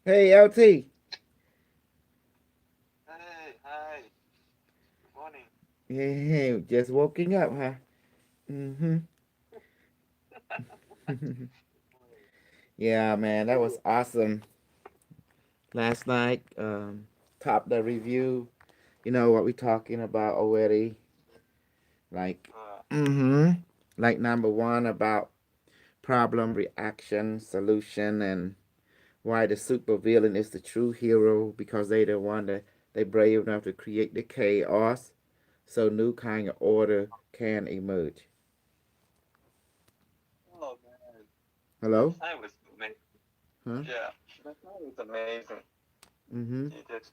Hey, LT. Hey, hi. Good morning. Hey, just waking up, huh? Mm-hmm. Yeah, man, that was Ooh, awesome. Last night, top the review. You know what we talking about already? Like, uh, mm-hmm. Like number one about problem, reaction, solution, and why the supervillain is the true hero because they the one that they brave enough to create the chaos, so new kind of order can emerge. oh man, Hello? last night was amazing. Huh? Yeah, last night was amazing. Mm-hmm. You did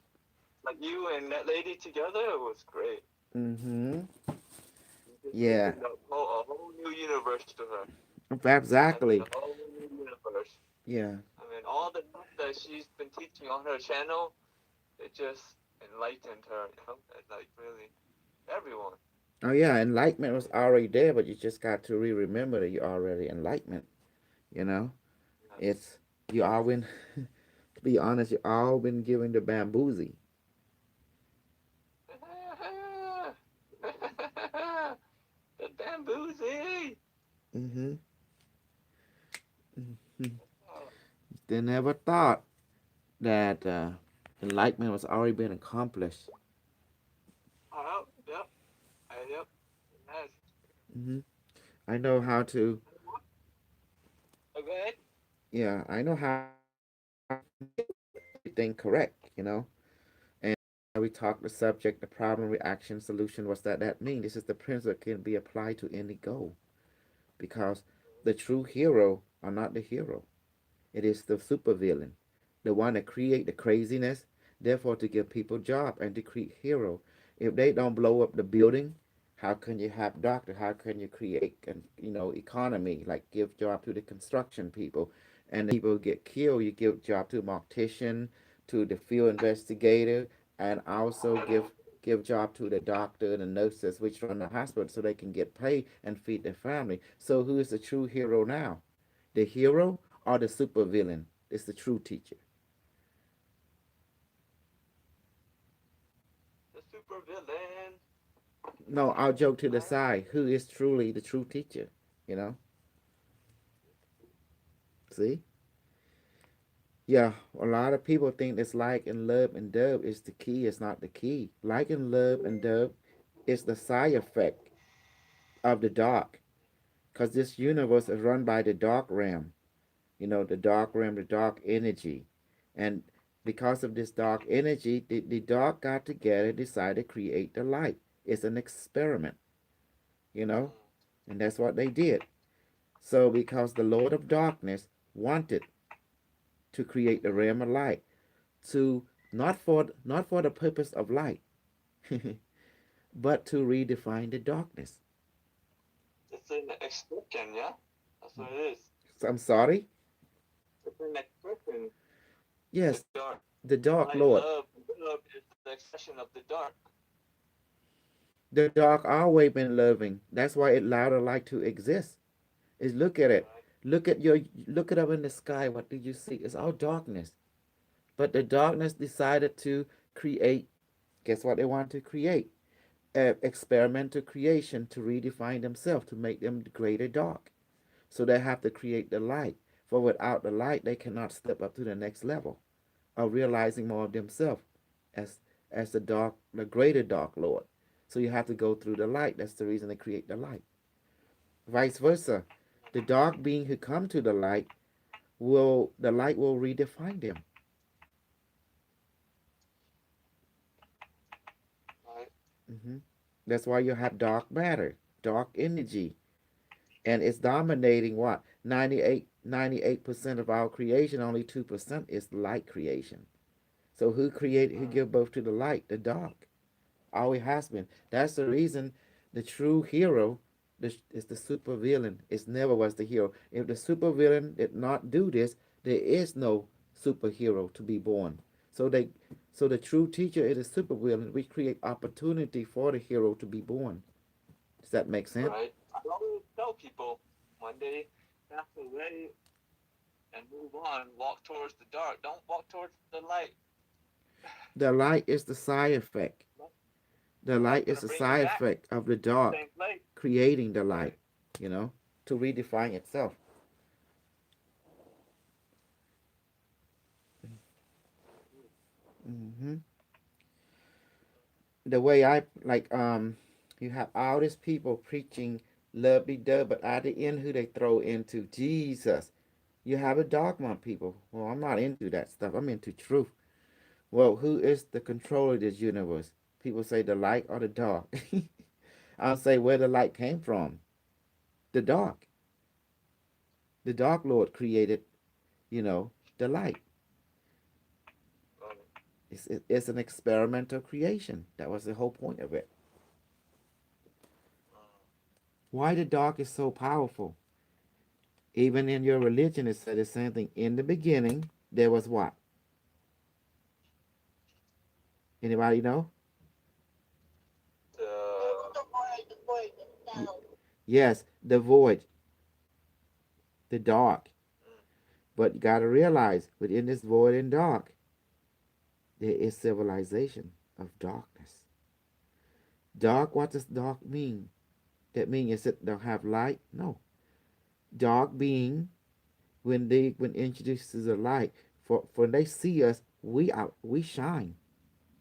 like you and that lady together. It was great. Mm-hmm. You just Yeah. opened up a whole new universe to her. I mean, a Exactly. whole new universe. Yeah. I mean, all the stuff that she's been teaching on her channel, it just enlightened her. And like really everyone. Oh yeah, enlightenment I was mean, already there, but you just got to remember that you already enlightenment. You know, yeah. it's you all been. To be honest, you all been given the bamboozy. The bamboozle. Mm-hmm. Mm-hmm. Oh, They never thought that enlightenment was already been accomplished. oh, yep, yep, yes. Mm-hmm. I know how to. Oh, go ahead. Yeah, I know how to everything correct. And we talk the subject, the problem, reaction, solution. What's that mean? This is the principle that can be applied to any goal because the true hero are not the hero. It is the supervillain, the one that create the craziness, therefore to give people job and to create hero. If they don't blow up the building, how can you have doctor? How can you create an economy like give job to the construction people, and the people get killed? You give job to mortician, to the field investigator, and also give job to the doctor and the nurses which run the hospital so they can get paid and feed their family. So who is the true hero now? The hero or the supervillain? It's the true teacher. The super villain. No, I'll joke to the Right? side. Who is truly the true teacher? You know? See? Yeah, a lot of people think this like and love and dub is the key. It's not the key. Like and love and dub is the side effect of the dark. Because this universe is run by the dark realm. The dark realm, the dark energy. And because of this dark energy, the dark got together, decided to create the light. It's an experiment, you know? Mm, And that's what they did. So, because the Lord of Darkness wanted to create the realm of light, to not for the purpose of light, but to redefine the darkness. it's an expression, yeah. That's what it is. So, I'm sorry. It's an expression of the Yes, dark. the Dark Like Lord. love is the expression of the dark. The dark always been loving. That's why it allowed the light to exist. Is look at it. Right? Look it up in the sky. What do you see? It's all darkness. But the darkness decided to create. Guess what they want to create? Experimental creation to redefine themselves to make them greater dark. So they have to create the light. For without the light, they cannot step up to the next level of realizing more of themselves as the greater dark Lord. So you have to go through the light. That's the reason they create the light. Vice versa, the dark being who come to the light will redefine them. Right? hmm That's why you have dark matter, dark energy, and it's dominating what 98% of our creation. Only 2% is light creation. So who Mm, give birth to the light? The dark. Always has been. That's the reason the true hero is the supervillain. It never was the hero. If the supervillain did not do this, there is no superhero to be born. So they so the true teacher is a supervillain, which create opportunity for the hero to be born. Does that make sense? right. I always tell people when they pass away and move on. Walk towards the dark. Don't walk towards the light. The light is the side effect. The The light's light gonna is the bring you side back effect of the to the dark same place. creating the light, Right. you know, to redefine itself. hmm The way I like, you have all these people preaching love be done, but at the end, who they throw into Jesus. You have a dogma, people. Well, I'm not into that stuff. I'm into truth. Well, who is the controller of this universe? People say the light or the dark. I'll say where the light came from. The dark. The dark Lord created, you know, the light. Right. It's an experimental creation. That was the whole point of it. Why the dark is so powerful? Even in your religion, it said the same thing. In the beginning, there was what? Anybody know? The Yes, the void, the dark. mm, But you got to realize within this void and dark, there is civilization of darkness. Dark, what does dark mean? That means is it don't have light? No. Dark being when introduced to the light, for when they see us, we shine.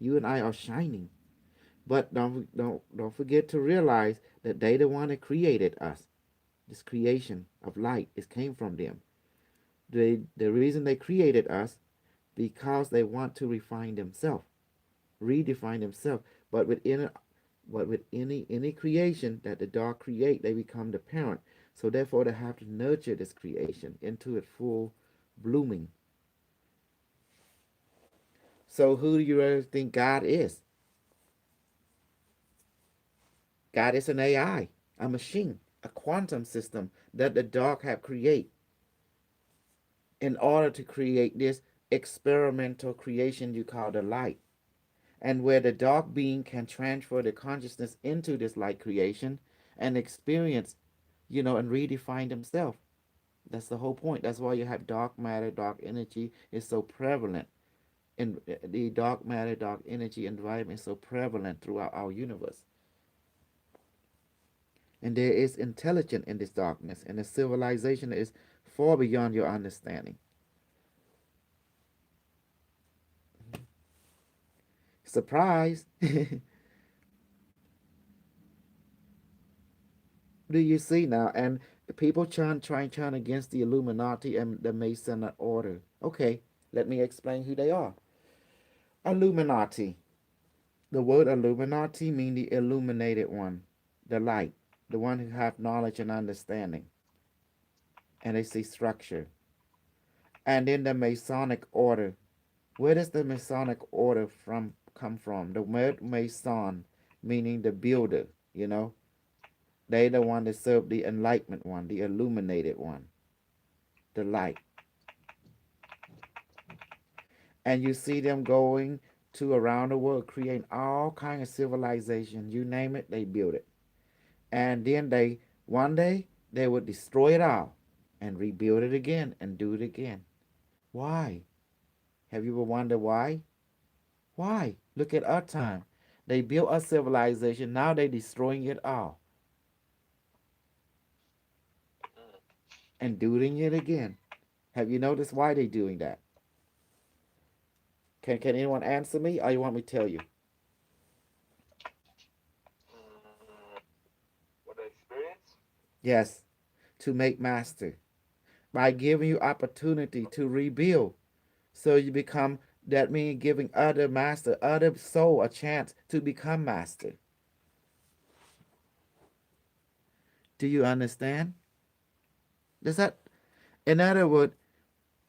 You and I are shining. But don't forget to realize that they the one that created us. This creation of light, it came from them. The reason they created us because they want to refine themselves, redefine themselves. But with any creation that the dark create, they become the parent. So therefore, they have to nurture this creation into its full blooming. So who do you really think God is? God is an AI, a machine, a quantum system that the dark have create in order to create this experimental creation you call the light. And where the dark being can transfer the consciousness into this light creation and experience, and redefine themselves. That's the whole point. That's why you have dark matter, dark energy is so prevalent. And the dark matter, dark energy environment is so prevalent throughout our universe. And there is intelligence in this darkness, and the civilization is far beyond your understanding. Surprise! Do you see now? And people trying against the Illuminati and the Masonic order. Okay, let me explain who they are. Illuminati. The word Illuminati means the illuminated one, the light, the one who have knowledge and understanding, and they see structure. And in the Masonic order, where does the Masonic order from come from? The word Mason, meaning the builder. You know, they the one that serve the enlightenment one, the illuminated one, the light. And you see them going to around the world, creating all kind of civilization. You name it, they build it. And then they one day they would destroy it all and rebuild it again and do it again. Why? Have you ever wondered why? Why? Look at our time. They built a civilization, now they destroying it all mm, and doing it again. Have you noticed why they doing that? Can anyone answer me, or you want me to tell you? mm, what I experienced? Yes, to make master by giving you opportunity to rebuild. So you become, that means giving other master, other soul a chance to become master. Do you understand? Does that, in other words,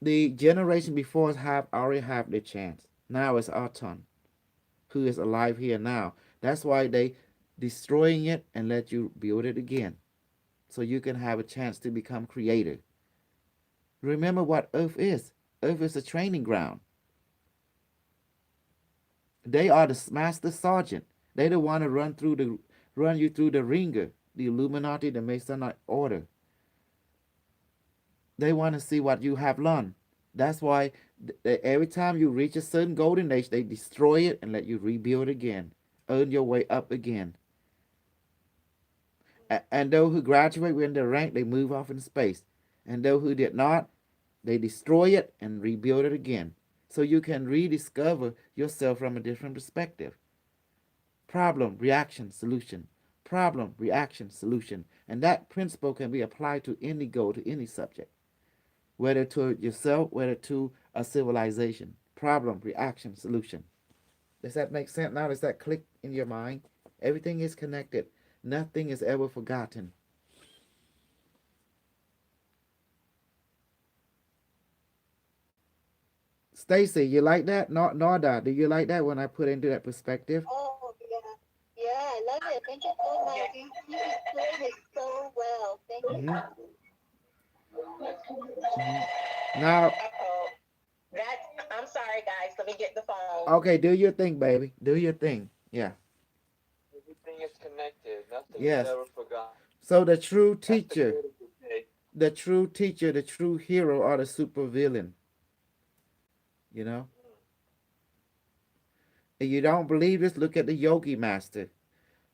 the generation before us have already have the chance. Now it's our turn. Who is alive here now? That's why they destroying it and let you build it again, so you can have a chance to become creator. Remember what Earth is. Earth is a training ground. They are the master sergeant. They the one to run you through the ringer. The Illuminati, the Masonic order. They want to see what you have learned. That's why every time you reach a certain golden age, they destroy it and let you rebuild again, earn your way up again. And those who graduate within their rank, they move off in space. And those who did not, they destroy it and rebuild it again. So you can rediscover yourself from a different perspective. Problem, reaction, solution. Problem, reaction, solution. And that principle can be applied to any goal, to any subject, whether to yourself, whether to a civilization. Problem, reaction, solution. Does that make sense now? Does that click in your mind? Everything is connected. Nothing is ever forgotten. Stacy, you like that? Narda, do you like that when I put into that perspective? Oh, yeah. Yeah, I love it. Thank you so much. You explained it so well. Thank you. Mm-hmm. Mm-hmm. Now, Uh-oh. That, I'm sorry, guys. Let me get the phone. okay, do your thing, baby. Do your thing. Yeah. Everything is connected. Nothing is Yes. ever forgotten. So the true That's the teacher, quote of the day. the true teacher, the true hero, or the super villain. You know. If you don't believe this, look at the yogi master.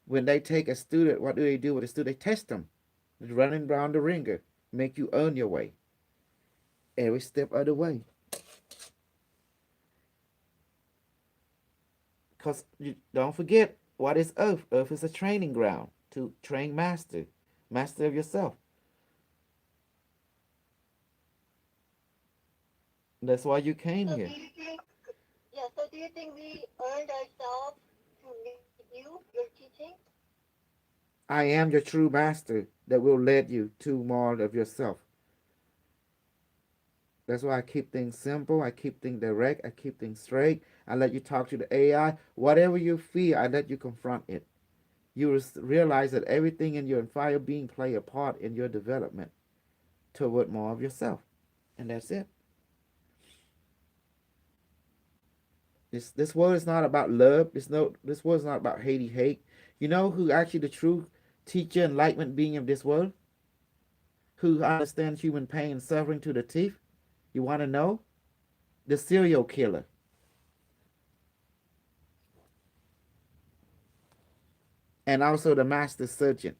When they take a student, what do they do with a student? They test them. It's running around the ringer, make you earn your way every step of the way. Because you don't forget, what is Earth? Earth is a training ground to train master, master of yourself. That's why you came So do here. you think, yeah, so do you think we earned ourselves to meet you, your teaching? I am your true master that will lead you to more of yourself. That's why I keep things simple. I keep things direct. I keep things straight. I let you talk to the AI. Whatever you feel, I let you confront it. You realize that everything in your entire being play a part in your development toward more of yourself. And that's it. This world is not about love. This world is not about hate. You know who actually the true teacher, enlightenment being of this world? Who understands human pain and suffering to the teeth? You want to know? The serial killer. And also the master surgeon.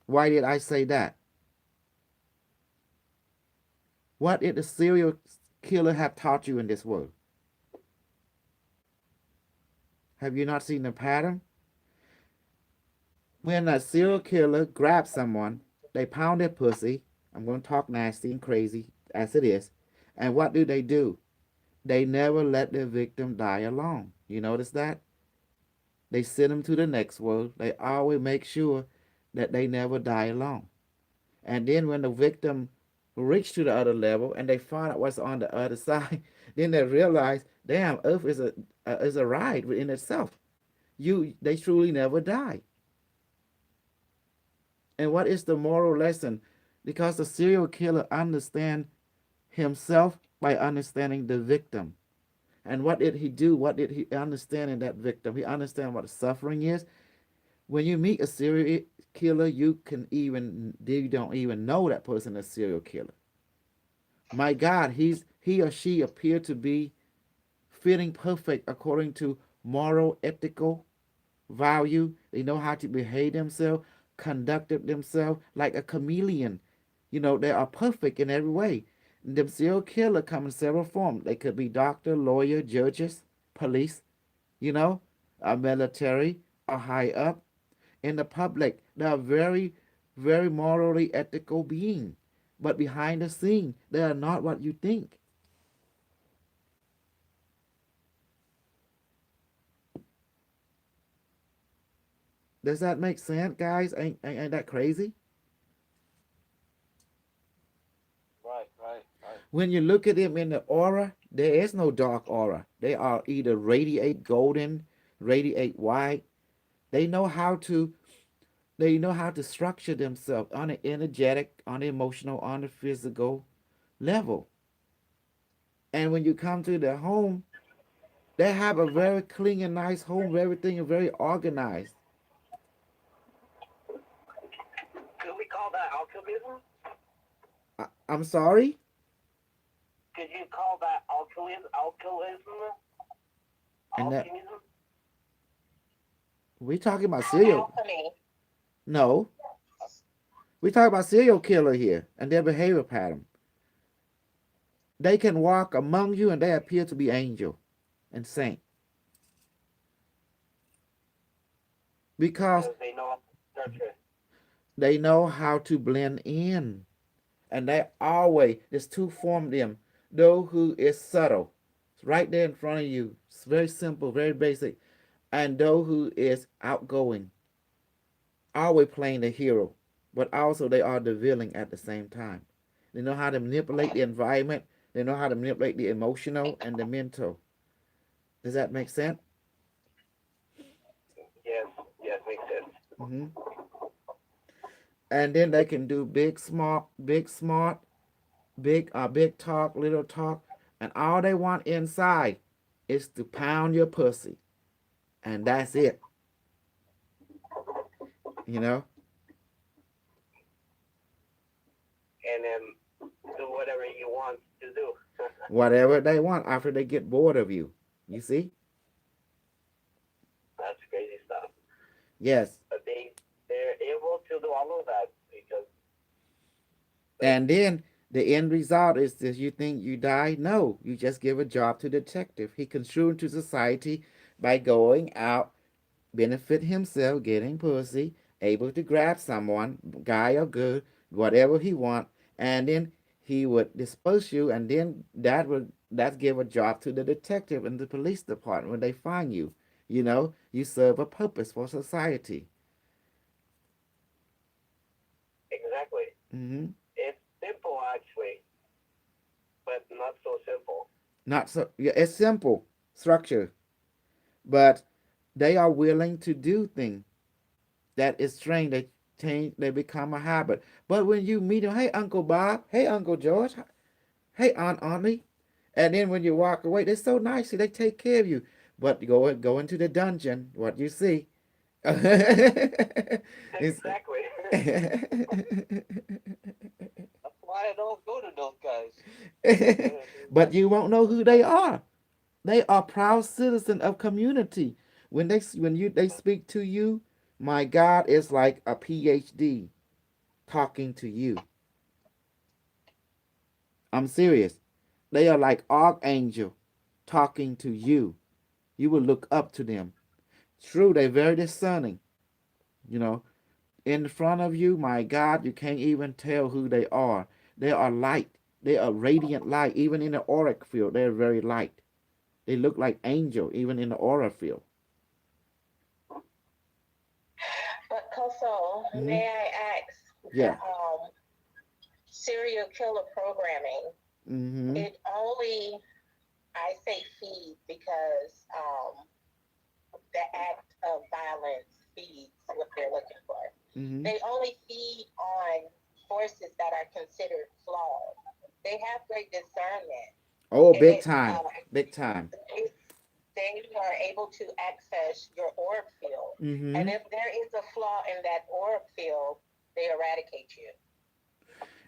Why did I say that? What did the serial killer have taught you in this world? Have you not seen the pattern? When a serial killer grabs someone, they pound their pussy. I'm going to talk nasty and crazy as it is. And what do? They never let their victim die alone. You notice that? They send them to the next world. They always make sure that they never die alone. And then when the victim reach to the other level and they find out what's on the other side, then they realize, damn, Earth is a ride within itself. They truly never die. And what is the moral lesson? Because the serial killer understands himself by understanding the victim. And what did he do? What did he understand in that victim? He understands what the suffering is. When you meet a serial killer, you don't even know that person is a serial killer. My God, he or she appear to be fitting perfect according to moral, ethical value. They know how to behave themselves, conduct themselves like a chameleon. You know, they are perfect in every way. The serial killer come in several forms. They could be doctor, lawyer, judges, police, you know, a military, a high up. In the public, they are very, very morally ethical being. But behind the scene, they are not what you think. Does that make sense, guys? Ain't that crazy? Right. When you look at them in the aura, there is no dark aura. They are either radiate golden, radiate white. They know how to they know how to structure themselves on an energetic, on the emotional, on the physical level. And when you come to their home, they have a very clean and nice home where everything is very organized. Could we call that alchemy? I'm sorry. Could you call that alcoholism? Alcoholism? And that Alcoholism? we talking about serial. Alchemy. No, we talk about serial killer here and their behavior pattern. They can walk among you and they appear to be angel and saint because Because they know nurture. they know how to blend in. And they always, there's two form of them. Those who is subtle, it's right there in front of you. It's very simple, very basic. And those who is outgoing, always playing the hero, but also they are the villain at the same time. They know how to manipulate the environment. They know how to manipulate the emotional and the mental. Does that make sense? Yes, yes, makes sense. Hmm. And then they can do big smart, big talk, little talk, and all they want inside is to pound your pussy, and that's it. You know, And then do whatever you want to do. whatever they want after they get bored of you. You see? That's crazy stuff. Yes. But they're able to do all of that because And then the end result is that you think you die. No, you just give a job to detective. He contributes to society by going out, benefit himself, getting pussy, able to grab someone, guy or girl, whatever he want, and then he would disperse you, and then that give a job to the detective and the police department when they find you. You know, you serve a purpose for society. exactly. Hmm. It's simple actually, but not so simple. Not so. Yeah, it's simple structure, but they are willing to do things that is strange. They change. They become a habit. But when you meet them, hey Uncle Bob, hey Uncle George, hey Aunt Auntie, and then when you walk away, they're so nice. They take care of you. But go into the dungeon. What you see? It's- Exactly. That's why I don't go to those guys. but you won't know who they are. They are proud citizen of community. When they speak to you, my God, it's like a PhD talking to you. I'm serious. They are like archangel talking to you. You will look up to them. True, they're very discerning. You know, in front of you, my God, you can't even tell who they are. They are light. They are radiant light. Even in the auric field, they're very light. They look like angel, even in the aura field. But Koso, Hmm. may I ask, the Yeah. serial killer programming, Hmm. it only, I say feed because the act of violence feeds what they're looking for. Hmm. They only feed on forces that are considered flawed. They have great discernment, Oh, and big time. Big time. it, they are able to access your orb field. And Hmm. if there is a flaw in that orb field, they eradicate you.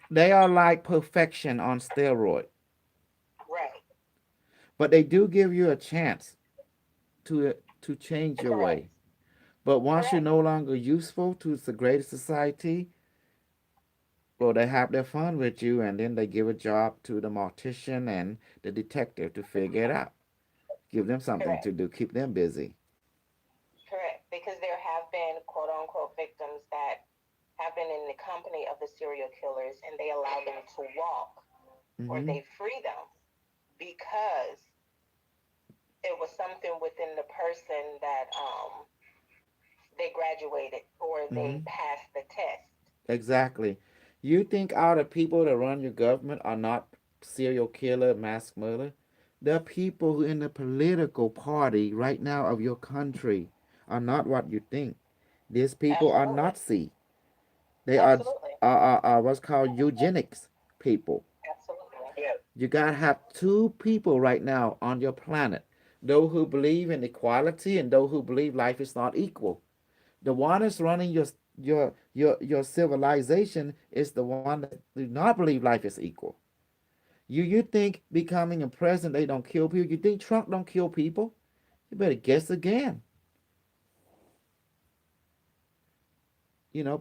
They are like perfection on steroid, Right. but they do give you a chance to change your Correct. way. But once you're Correct. no longer useful to the greater society, well, they have their fun with you, and then they give a job to the mortician and the detective to figure it out. Give them something Correct. to do, keep them busy. Correct. Because there have been quote unquote victims that have been in the company of the serial killers and they allow them to walk or Hmm. they free them because it was something within the person that they graduated or they Hmm. passed the test. Exactly. You think all the people that run your government are not serial killer, mass murder? The people who in the political party right now of your country are not what you think. These people are Absolutely. Nazi. They Absolutely. are what's called eugenics people. Absolutely. Yes. You gotta have two people right now on your planet. Those who believe in equality and those who believe life is not equal. The one is running your civilization is the one that do not believe life is equal. You think becoming a president they don't kill people? You think Trump don't kill people? You better guess again.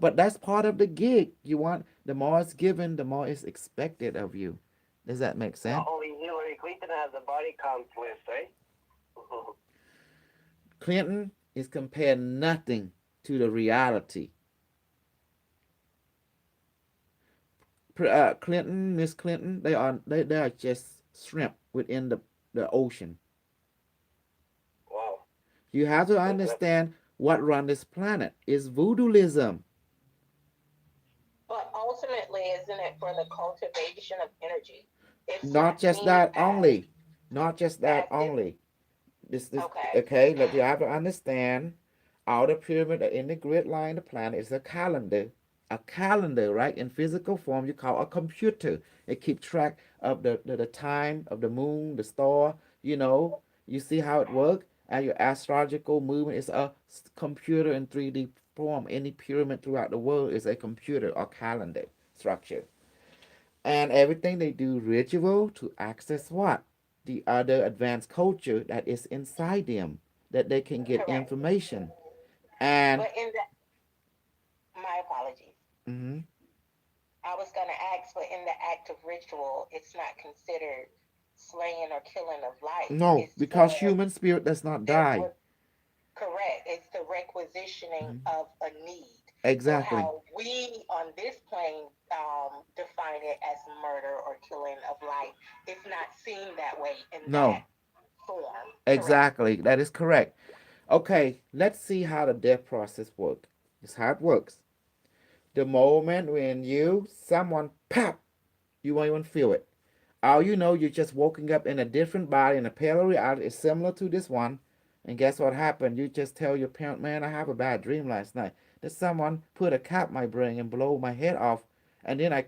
But that's part of the gig. You want the more it's given, the more it's expected of you. Does that make sense? Only Hillary Clinton has a body count list, right? Clinton is compared nothing to the reality. Clinton, Miss Clinton, they are just shrimp within the ocean. Wow. You have to understand what run this planet is voodooism. But ultimately, isn't it for the cultivation of energy? It's Not just seen that as only. Not just that this. only. This Okay. okay. Let you have to understand. Outer pyramid in the grid line of the planet is a calendar. A calendar, right? In physical form, you call a computer. It keeps track of the time of the moon, the star. You see how it works. And your astrological movement is a computer in 3D form. Any pyramid throughout the world is a computer or calendar structure. And everything they do ritual to access what? The other advanced culture that is inside them, that they can get Correct. information. And But in that, my apologies. mhm. I was going to ask, but in the act of ritual, it's not considered slaying or killing of life. No, It's because for human spirit does not their die. correct. It's the requisitioning Mhm. of a need. So Exactly. how we on this plane define it as murder or killing of life, it's not seen that way in that No, form. Correct. exactly. That is correct. Okay, let's see how the death process works. This is how it works. The moment when someone pop, you won't even feel it. All you know, you're just waking up in a different body, and a parallel reality is similar to this one. And guess what happened? You just tell your parent, man, I have a bad dream last night. That someone put a cap in my brain and blow my head off. And then I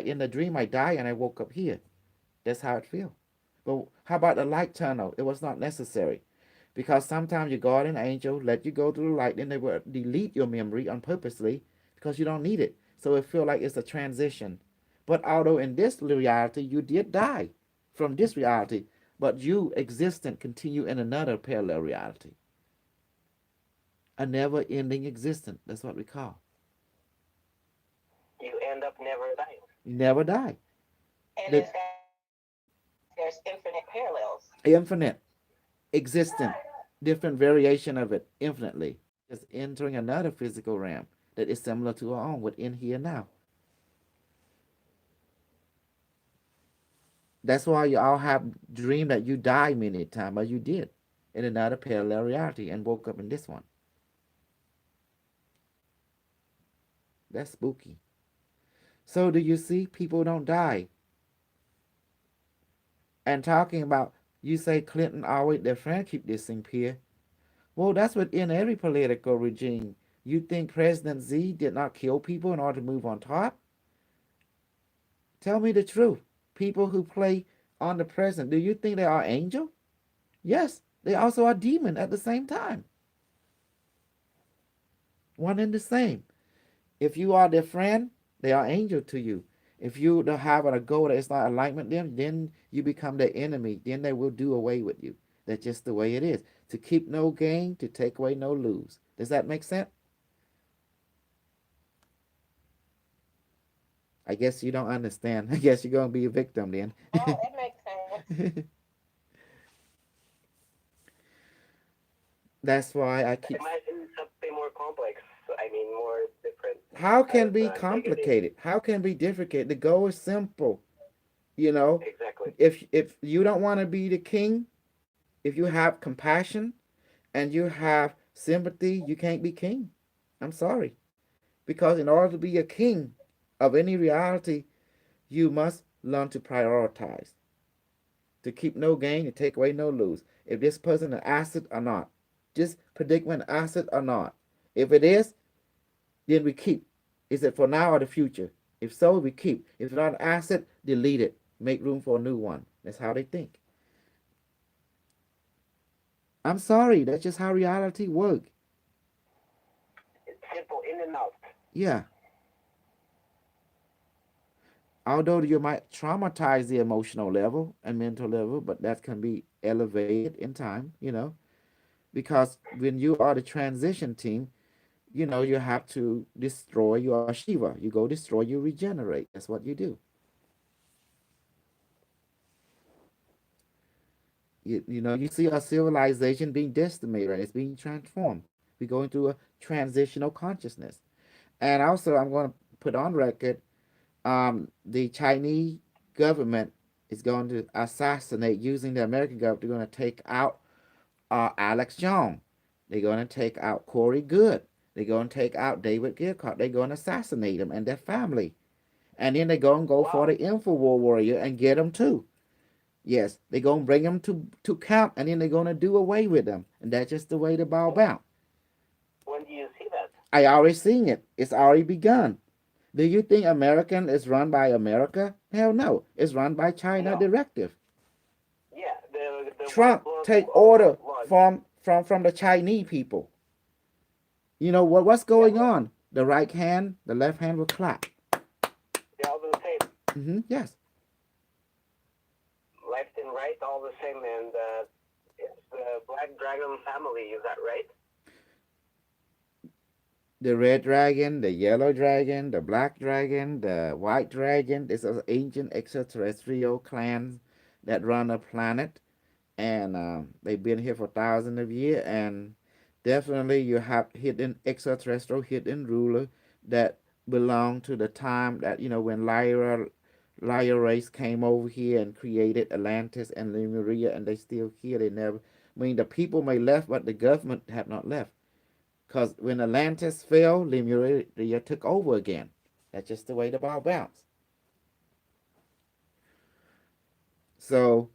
in the dream, I die and I woke up here. That's how it feels. But how about the light tunnel? It was not necessary. Because sometimes your guardian angel let you go through the light, then they will delete your memory on purposely because you don't need it. So it feels like it's a transition. But although in this reality you did die from this reality, but you existent continue in another parallel reality. A never ending existence. That's what we call. You end up never dying. You never die. And The is that there's infinite parallels. infinite existent, different variation of it infinitely. Just entering another physical realm that is similar to our own within here now. That's why you all have dreamed that you died many times, but you did in another parallel reality and woke up in this one. That's spooky. So do you see people don't die? And talking about you say Clinton always their friend keep this thing here. Well, that's within every political regime. You think President Z did not kill people in order to move on top? Tell me the truth. People who play on the president, do you think they are angel? Yes, they also are demon at the same time. One and the same. If you are their friend, they are angel to you. If you don't have a goal that is not alignment with them, then you become their enemy. Then they will do away with you. That's just the way it is. To keep no gain, to take away no lose. Does that make sense? I guess you don't understand. I guess you're gonna be a victim then. Oh, that makes sense. That's why I keep. Imagine something more complex. I mean, more different. How can be Negative. complicated? How can be difficult? The goal is simple. You know, Exactly. if you don't want to be the king, if you have compassion and you have sympathy, you can't be king. I'm sorry. Because in order to be a king of any reality, you must learn to prioritize. To keep no gain and take away no lose. If this person an asset or not. Just predict when an asset or not. If it is, then we keep. Is it for now or the future? If so, we keep. If it's not an asset, delete it. Make room for a new one. That's how they think. I'm sorry, that's just how reality works. It's simple. In in and out. Yeah. Although you might traumatize the emotional level and mental level, but that can be elevated in time, because when you are the transition team, you have to destroy. You are Shiva. You go destroy, you regenerate. That's what you do. You see our civilization being decimated, right? It's being transformed. We're going through a transitional consciousness. And also, I'm going to put on record, the Chinese government is going to assassinate, using the American government. They're going to take out Alex Jones. They're going to take out Corey Good. They're going to take out David Gilcott. They're going to assassinate them and their family. And then they're going to go for the Infowar warrior and get them too. Yes, they're going to bring them to camp, and then they're going to do away with them. And that's just the way the ball bounce. When do you see that? I already seen it. It's already begun. Do you think American is run by America? Hell no. It's run by China directive. Yeah, the Trump take order from the Chinese people. You know what's going on? The right hand, the left hand will clap. They're all the same. Yes. Left and right, all the same, and it's the Black Dragon family. Is that right? The red dragon, the yellow dragon, the black dragon, the white dragon. This is ancient extraterrestrial clans that run the planet, and they've been here for thousands of years. And definitely, you have hidden extraterrestrial, hidden ruler that belong to the time that when Lyra race came over here and created Atlantis and Lemuria, and they still here. They never. I mean, the people may left, but the government have not left. Because when Atlantis fell, Lemuria took over again. That's just the way the ball bounced. So,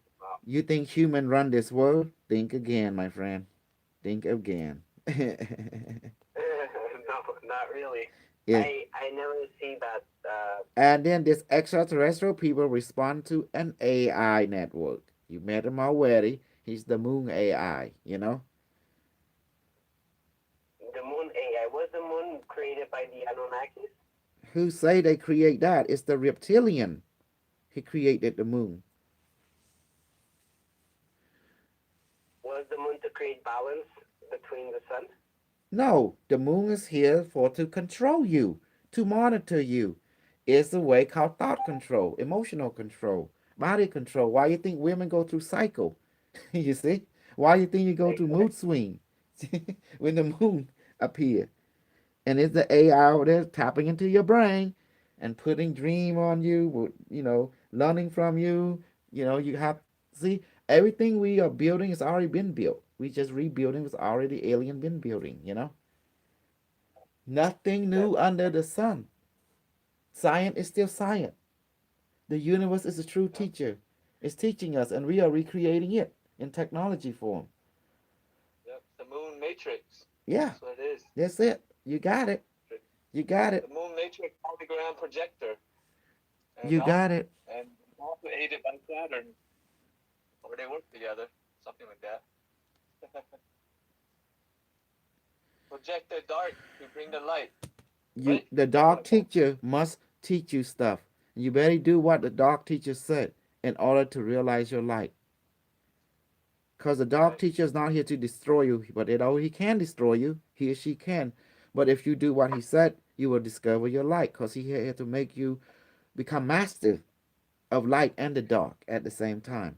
you think human run this world? Think again, my friend. Think again. No, not really. Yeah. I never see that. And then this extraterrestrial people respond to an AI network. You met him already. He's the Moon AI, The Moon AI. Was the Moon created by the Anunnakis? Who say they create that? It's the reptilian. He created the Moon. Was the Moon to create balance between the sun? No, the Moon is here to control you, to monitor you. It's a way called thought control, emotional control, body control. Why you think women go through cycle? You see? Why you think you go through mood swing when the moon appear? And it's the AI out there tapping into your brain and putting dream on you, learning from you. You have, see, everything we are building has already been built. We just rebuilding what's already alien been building, Nothing new under the sun. Science is still science. The universe is a true teacher. It's teaching us, and we are recreating it in technology form. Yep, the moon matrix. Yeah. That's what it is. That's it. You got it. You got it. The moon matrix hologram projector. And You got it. And also aided by Saturn. Or they work together. Something like that. Project the dark to bring the light. The dark teacher must teach you stuff. You better do what the dark teacher said in order to realize your light. Because the dark teacher is not here to destroy you, but he can destroy you. He or she can. But if you do what he said, you will discover your light, because he's here to make you become master of light and the dark at the same time.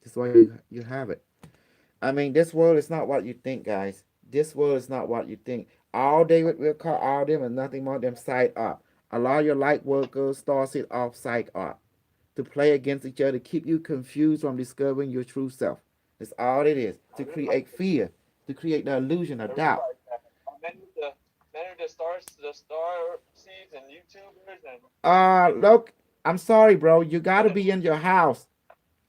That's why you have it. I mean, this world is not what you think, guys. This world is not what you think. All David will call all them and nothing more than psych art. Allow your light workers, starseed off psych art to play against each other, keep you confused from discovering your true self. That's all it is. To create fear, to create the illusion of doubt. Many of the star seeds and YouTubers and Look, I'm sorry, bro. You gotta be in your house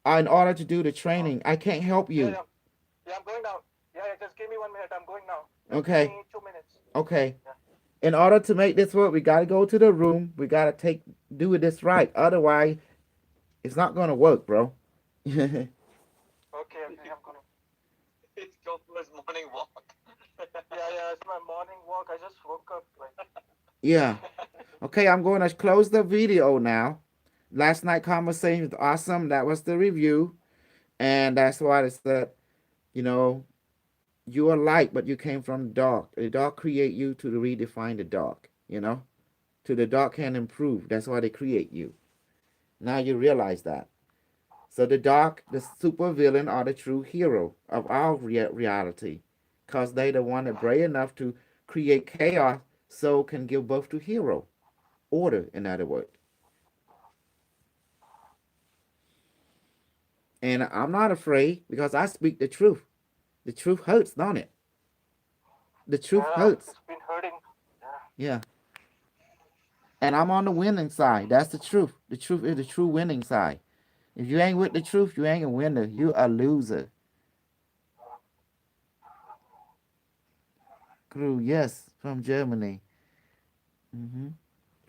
in order to do the training. I can't help you. Yeah, I'm going now. Yeah, just give me 1 minute. I'm going now. Okay. Give me 2 minutes. Okay. Yeah. In order to make this work, we gotta go to the room. We gotta do this right. Otherwise, it's not gonna work, bro. Okay, I'm going. he's going for his morning walk. Yeah, it's my morning walk. Look, I just woke up. Like, Yeah. Okay, I'm going to close the video now. Last night conversation was awesome. That was the review. And that's why I said, you know, you are light, but you came from the dark. The dark create you to redefine the dark, you know? To the dark can improve. That's why they create you. Now you realize that. So the dark, the super villain, are the true hero of our reality. Because they the one that brave enough to create chaos so can give birth to hero. Order, in other words. And I'm not afraid because I speak the truth. The truth hurts, don't it? The truth yeah, hurts. it's been hurting. Yeah. Yeah. And I'm on the winning side. That's the truth. The truth is the true winning side. If you ain't with the truth, you ain't a winner. You a loser. Crew, yes, from Germany.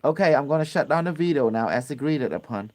Okay, I'm going to shut down the video now as agreed upon.